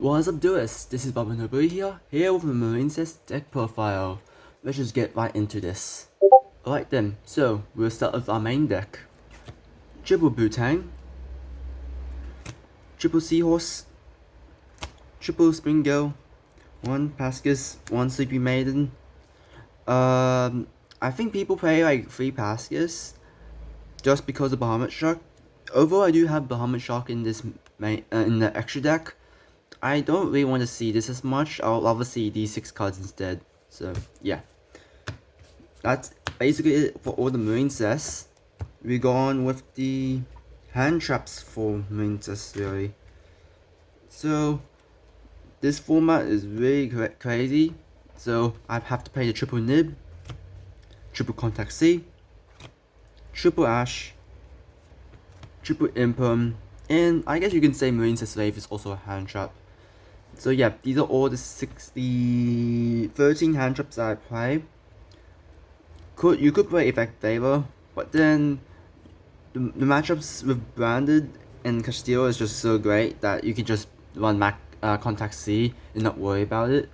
What's up, doers? This is Bob here with the Marincess deck profile. Let's just get right into this. Alright then, so we'll start with our main deck. Triple Tang, Triple Seahorse, Triple Spring Girl, 1 Pascus, 1 Sleepy Maiden. I think people play like 3 Pascus just because of Bahamut Shark. Although I do have Bahamut Shark in this in the extra deck, I don't really want to see this as much. I'll rather see these 6 cards instead. So yeah, that's basically it for all the Marincess. We go on with the hand traps for Marincess really. So this format is really crazy. So I have to play the triple nib, triple contact C, triple ash, triple imperm, and I guess you can say Marincess Wave is also a hand trap. So yeah, these are all the 13 hand traps that I play. You could play Effect Favor, but then the matchups with Branded and Castillo is just so great that you can just run Contact C and not worry about it.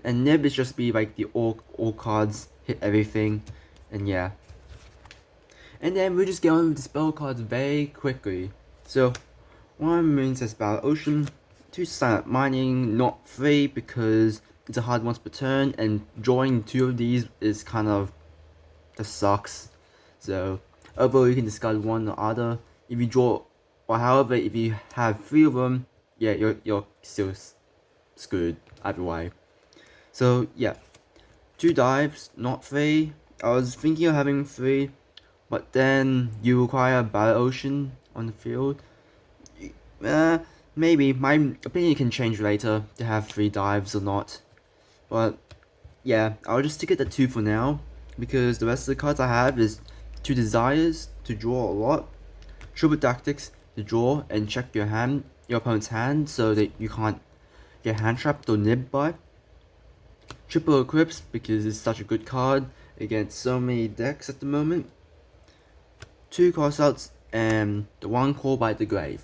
And Nib is just be like the all cards, hit everything, and yeah. And then we just get on with the spell cards very quickly. So, 1 Marincess Battle Ocean, 2 Silent Mining, not 3 because it's a hard once per turn, and drawing 2 of these is kind of just sucks. So, although you can discard 1 or other, if you draw, or however, if you have 3 of them, yeah, you're still screwed either way. So yeah, 2 dives, not 3. I was thinking of having 3, but then you require a Battle Ocean on the field. Maybe my opinion can change later to have 3 dives or not. But yeah, I'll just stick it at 2 for now, because the rest of the cards I have is 2 Desires to draw a lot, Triple Tactics to draw and check your opponent's hand so that you can't get hand trapped or nibbed by. Triple Eclipse because it's such a good card against so many decks at the moment. 2 crossouts and the 1 Call by the Grave.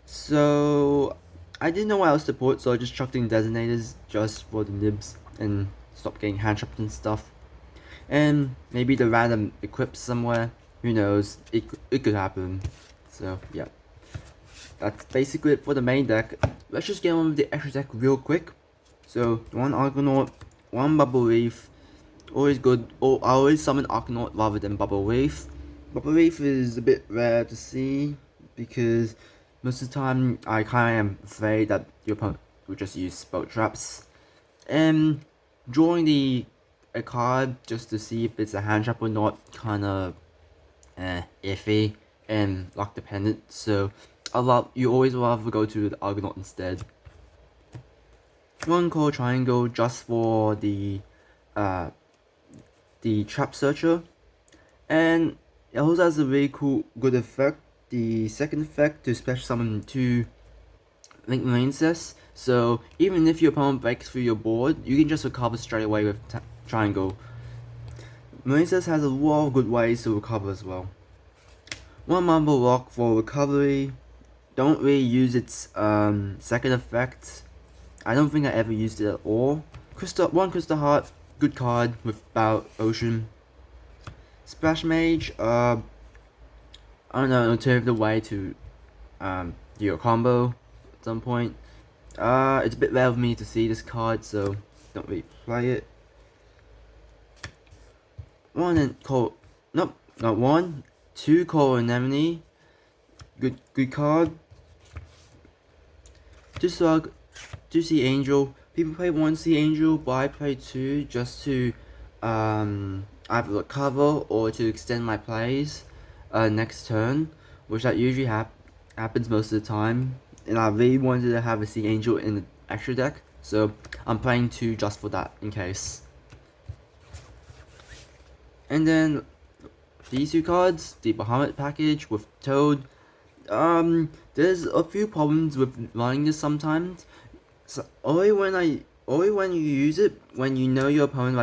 So I didn't know what else to put, so I just chucked in Designators just for the nibs and stop getting hand trapped and stuff. And maybe the random Eclipse somewhere, who knows, it could happen. So yeah, that's basically it for the main deck. Let's just get on with the extra deck real quick. So 1 Argonaut, 1 Bubble Reef, always good. I always summon Argonaut rather than Bubble Reef. Bubble Reef is a bit rare to see because most of the time I kind of am afraid that your opponent will just use spell traps. And drawing a card just to see if it's a hand trap or not, kind of iffy and luck dependent. So you always rather go to the Argonaut instead. 1 Core Triangle just for the Trap Searcher, and it also has a really good effect. The second effect to special summon 2 Link Marincess, so even if your opponent breaks through your board, you can just recover straight away with Triangle. Marincess has a lot of good ways to recover as well. 1 Marble Rock for recovery. Don't really use its second effect. I don't think I ever used it at all. 1 Crystal Heart, good card with Battle Ocean. Splash Mage, I don't know, an alternative way to do your combo at some point. It's a bit rare of me to see this card, so don't really play it. 1 and Cold, nope, not 1, 2 Cold Anemone, good card. 2 Slug, 2 Sea Angel. People play 1 Sea Angel, but I play 2 just to either recover or to extend my plays next turn, which that usually happens most of the time. And I really wanted to have a Sea Angel in the extra deck, so I'm playing 2 just for that in case. And then these 2 cards, the Bahamut package with Toad. There's a few problems with running this sometimes. So only when you use it when you know your opponent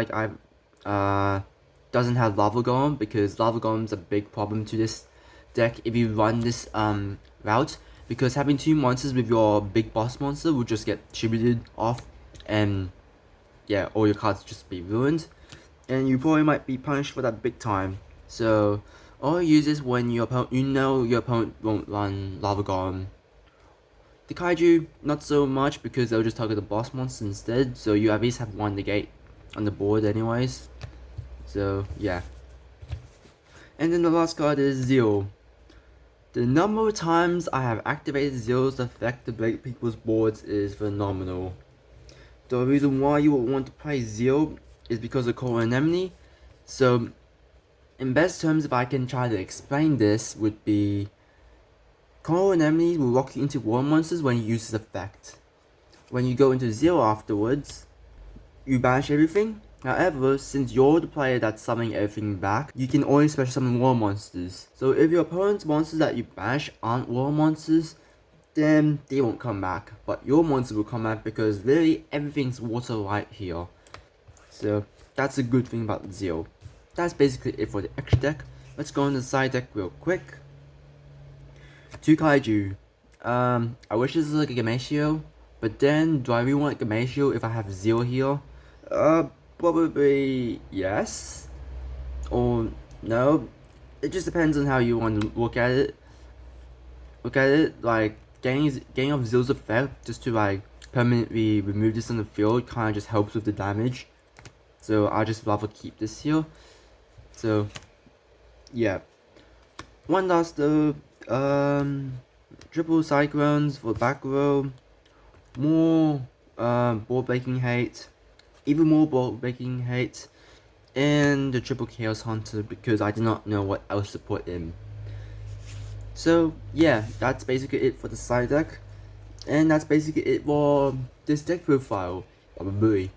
doesn't have Lava Golem, because Lava Golem is a big problem to this deck if you run this route. because having 2 monsters with your big boss monster will just get distributed off, and yeah, all your cards just be ruined, and you probably might be punished for that big time. So all use is when your opponent, your opponent won't run Lava Golem. The Kaiju, not so much, because they'll just target the boss monster instead, so you at least have 1 negate on the board anyways. So yeah. And then the last card is Zero. The number of times I have activated Zero's effect to break people's boards is phenomenal. The reason why you would want to play Zero is because of Core Anemone. So in best terms, if I can try to explain this, would be Core Anemone will lock you into war monsters when you use this effect. When you go into Zero afterwards, you banish everything. However, since you're the player that's summoning everything back, you can only special summon war monsters. So if your opponent's monsters that you banish aren't war monsters, then they won't come back. But your monster will come back because really everything's water light here. So that's a good thing about Zero. That's basically it for the extra deck. Let's go on the side deck real quick. 2 Kaiju. I wish this was like a Gamashio, but then do I really want Gamashio if I have Zero here? Probably yes, or no. It just depends on how you want to look at it. Like getting off Zero's effect just to like permanently remove this on the field kind of just helps with the damage. So I just rather keep this here. So yeah. One last though, triple cyclones for back row. More board breaking hate. Even more board breaking hate, and the triple chaos hunter because I did not know what else to put in. So yeah, that's basically it for the side deck, and that's basically it for this deck profile. Bye.